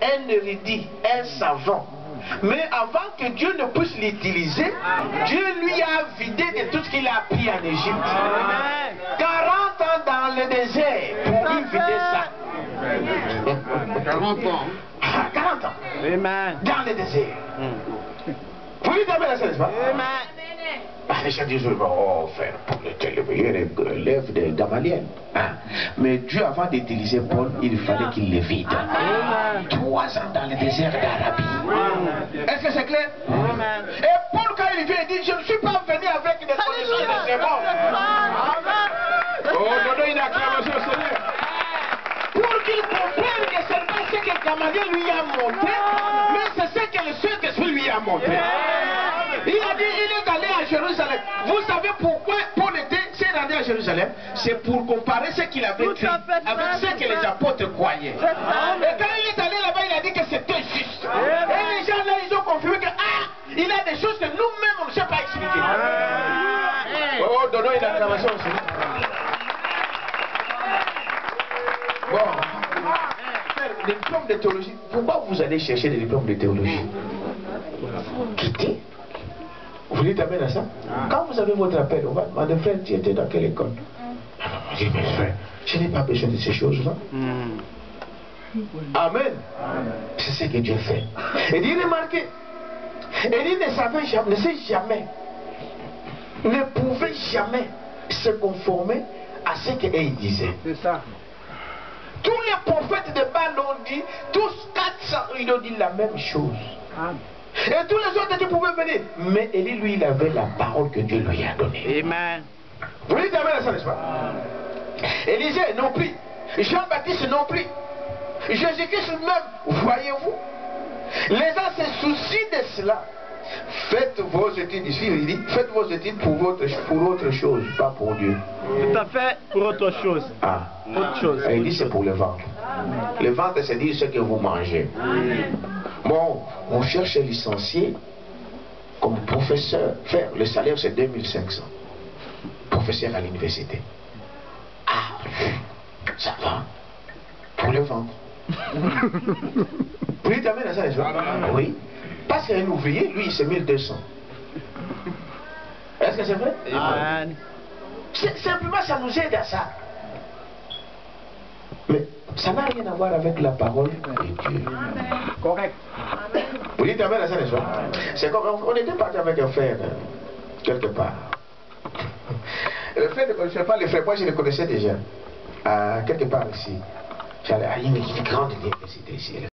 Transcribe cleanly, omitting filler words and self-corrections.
un érudit, un savant. Mais avant que Dieu ne puisse l'utiliser, Dieu lui a vidé de tout ce qu'il a appris en Égypte. 40 ans dans le désert pour lui vider ça. 40 ans. 40 ans. Amen. Dans le désert. Vous lui avez la n'est-ce pas? Les gens disent, oh frère, Paul était le meilleur élève de Gamaliel. Hein? Mais Dieu, avant d'utiliser Paul, il fallait qu'il le vide. 3 ans dans le désert d'Arabie. Est-ce que c'est clair? Et Paul, quand il vient, il dit, je ne suis pas venu avec des connaissances de ces mondes. Oh, donnez une acclamation au Seigneur. Pour qu'il comprenne que ce n'est pas ce que Gamaliel lui a montré, mais c'est ce que le Saint-Esprit lui a montré. Il a dit, il est allé à Jérusalem. Vous savez pourquoi Paul s'est rendu à Jérusalem? C'est pour comparer ce qu'il avait écrit avec ce que les apôtres croyaient. Et quand il est allé là-bas, il a dit que c'était juste. Et les gens là, ils ont confirmé que, il a des choses que nous-mêmes, on ne sait pas expliquer. Oh, donnons une acclamation aussi. Bon, les diplômes de théologie, pourquoi vous allez chercher des diplômes de théologie? Quittez. Vous dites amen à ça? Quand vous avez votre appel, on va demander, frère, tu étais dans quelle école? On dit, mais frère, je n'ai pas besoin de ces choses-là. Amen. C'est ce que Dieu fait. Et dit, remarquez, Élie ne savait jamais, ne sait jamais, ne pouvait jamais se conformer à ce qu'il disait. C'est ça. Tous les prophètes de Baal l'ont dit, tous 400, ils ont dit la même chose. Et tous les autres qui pouvaient venir. Mais Élie, lui, il avait la parole que Dieu lui a donnée. Amen. Vous dites amen à ça, n'est-ce pas? Élisée non plus. Jean-Baptiste non plus. Jésus-Christ même, voyez-vous. Les gens se soucient de cela. Faites vos études ici, il dit, faites vos études pour autre chose, pas pour Dieu. Tout à fait pour autre chose. Autre chose. Il dit c'est pour le ventre. Le ventre, c'est dire ce que vous mangez. Bon, on cherche un licencié comme professeur. Faire le salaire, c'est 2500. Professeur à l'université. Ça va. Pour le ventre. Vous dites amen à ça, les gens? Oui. Parce qu'un ouvrier, lui, c'est 1200. Est-ce que c'est vrai? Amen. Simplement, ça nous aide à ça. Mais ça n'a rien à voir avec la parole de Dieu. Correct. Vous dites amen à ça, n'est-ce pas? C'est comme on était parti avec un frère quelque part. Le frère ne connaissait pas les frères, moi je les connaissais déjà. Quelque part ici. J'allais à une grande université ici.